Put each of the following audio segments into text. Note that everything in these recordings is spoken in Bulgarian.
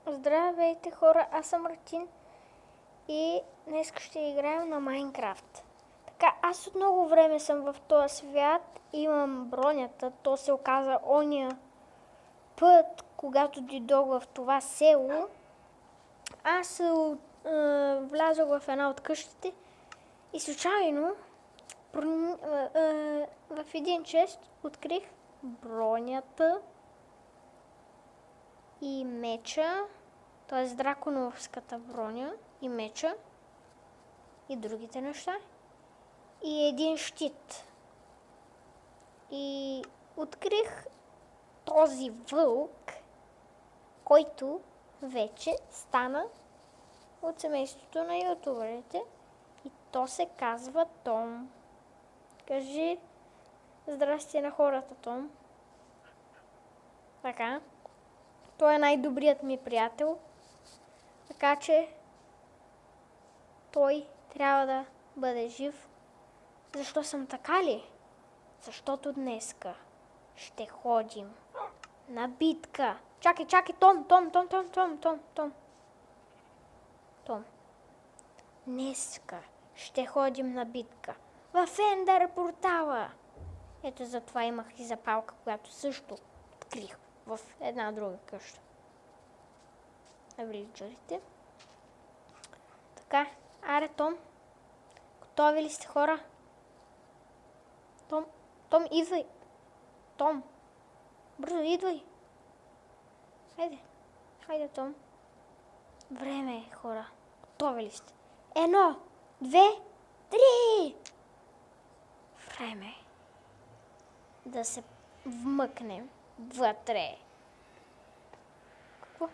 Здравейте хора, аз съм Мартин и днес ще играем на Майнкрафт. Така, аз от много време съм в този свят, имам бронята, то се оказа ония път, когато дойдох в това село. Аз влязох в една от къщите и случайно в един чест открих бронята и меча, т.е. драконовската броня и меча и другите неща и един щит. И открих този вълк, който вече стана от семейството на ютуберите и то се казва Том. Кажи здрасти на хората, Том. Така. Той е най-добрият ми приятел, така че той трябва да бъде жив. Защо съм така ли? Защото днеска ще ходим на битка. Чакай, Том. Днеска ще ходим на битка в Ендър портала. Ето затова имах и запалка, която също открих в една друга къща. На вилиджерите. Така, аре, Том. Готови ли сте, хора? Том, идвай. Том, бързо идвай. Хайде, Том. Време е, хора. Готови ли сте? 1, 2, 3. Време е да се вмъкнем вътре. Какво?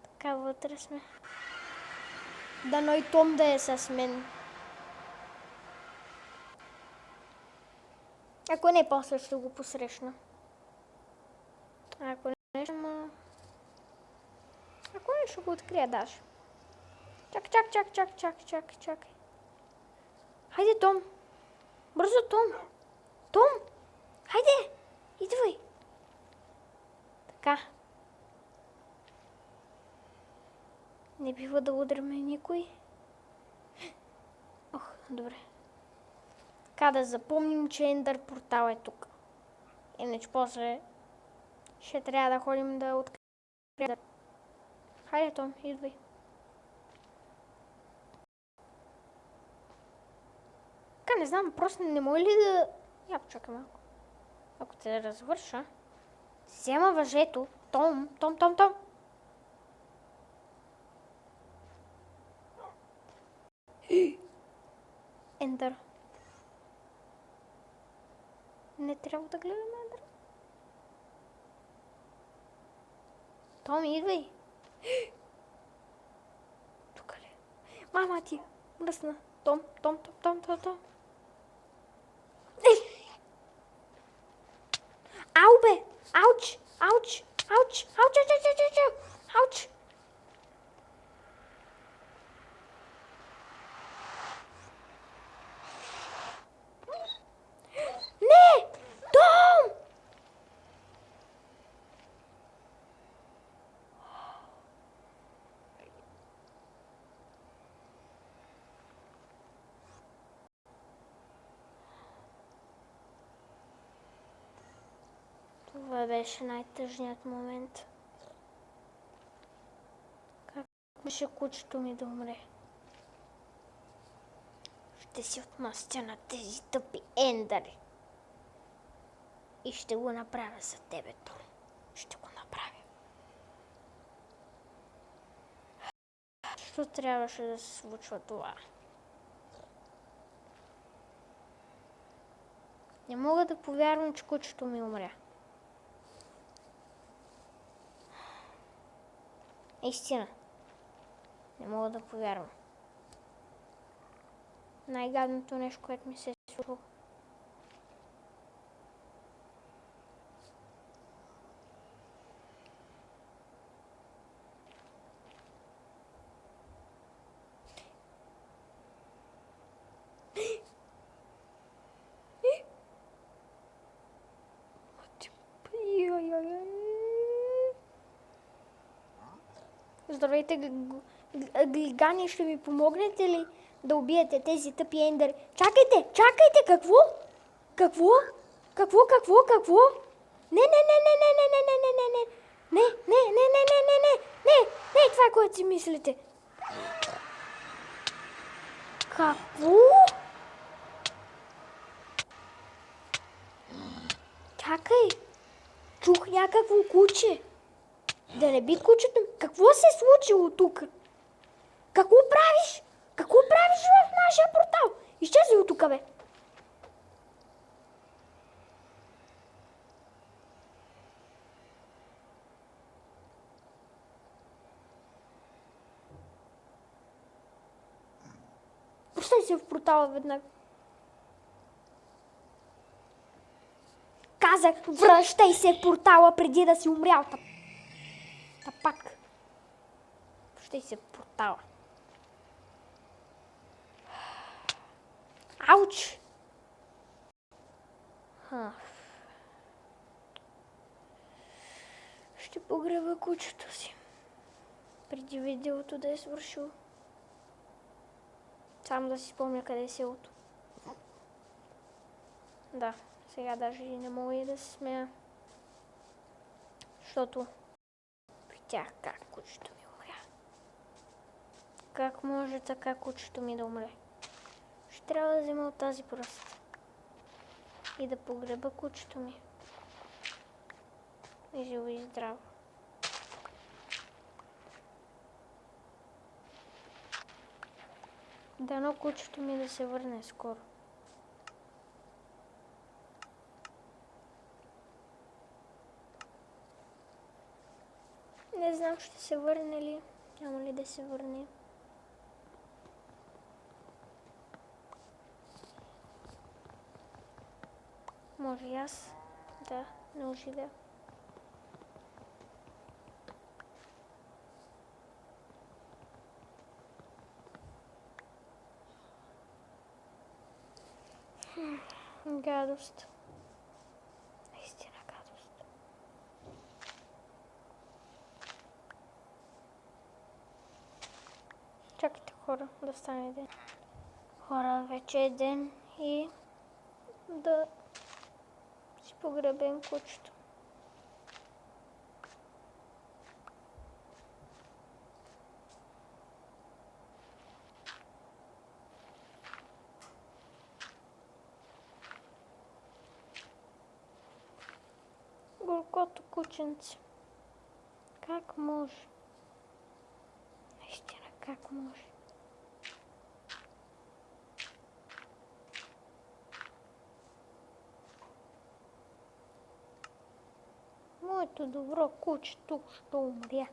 Така, вътре сме. Дано и Том да е с мен. Ако не, после ще го посрещна. Ако не, ще го открия даже. Чакай. Хайде, Том. Бързо, Том. Том, хайде. Идвай. Така. Не бива да удряме никой. Ох, добре. Така да запомним, че Ендър портал е тук. Иначе после ще трябва да ходим да открием. Хайде, Том, идвай. Така, не знам, просто не мога ли да... Я почакай малко. Ако те развърша, взема въжето. Том. Ендър. Не трябва да гледаме Ендър. Том, идвай. Тук ли? Мама ти, мръсна. Том. Ау, бе! Ауч! Не! Том! Това беше най-тъжният момент. Как беше кучето ми да умре? Ще си отмъстя на тези тъпи ендъри. И ще го направя за тебе, Том. Ще го направя. Защо трябваше да се случва това? Не мога да повярвам, че кучето ми умря. Истина. Не мога да повярвам. Най-гадното нещо, което ми се е случило. Здравейте, глигани, ще ми помогнете ли да убиете тези тъпи ендери? Чакайте, какво? Какво? Не, това е което си мислите. Какво? Чакай, чух някакво куче. Да не би кучето? Какво се е случило тук? Какво правиш? Какво правиш в нашия портал? Изчезли от тук, бе. Връщай се в портала веднага. Казах, връщай се в портала преди да си умрял. Та пак. Връщай се в портала. Ауч! Ще погреба кучето си. Преди видеото да е свършило. Само да си спомня къде е селото. Да, сега даже и не мога и да се смея. Защото видях как кучето ми умря. Как може така кучето ми да умре? Ще трябва да взема от тази пръст. И да погреба кучето ми. И живо и здраво. Дано кучето ми да се върне скоро. Не знам, ще се върне ли, няма ли да се върне. Може и аз да не оживя. Гадост. Наистина гадост. Чакайте, хора, да стане ден. Хора, вече е ден и да си погребем кучето. Горкото кученце. Как може? Наистина, как може? Моето добро куче тук ще умря.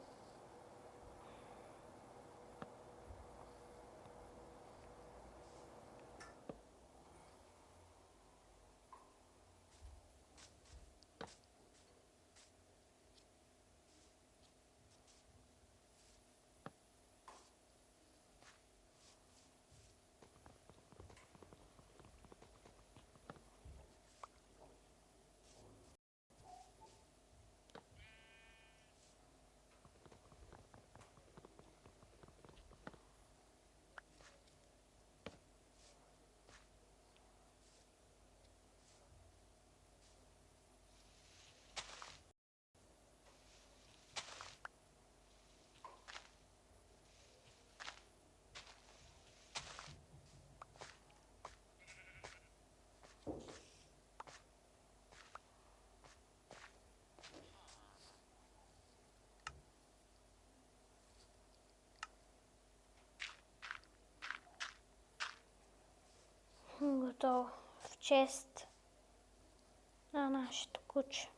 Готово. В чест на нашето куче.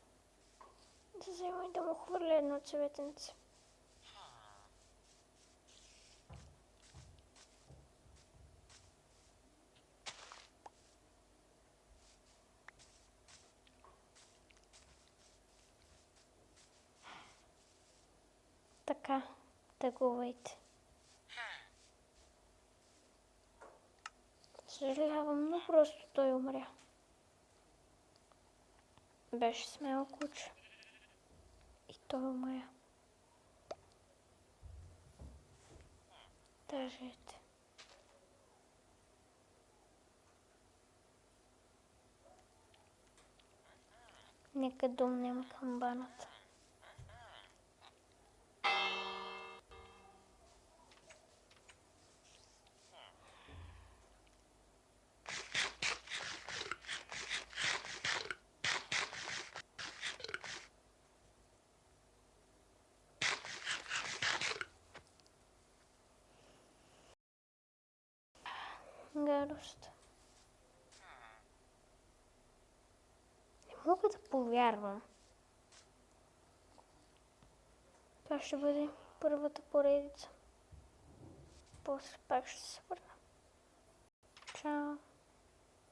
Да взема и да му хвърля едно цветенце. Така, тъгувайте. Съжалявам, но просто той умря. Беше смел куче. И той умря. Етажите. Нека думнем камбаната. Гадост. Не мога да повярвам. Това ще бъде първата поредица. После пак ще се върна. Чао.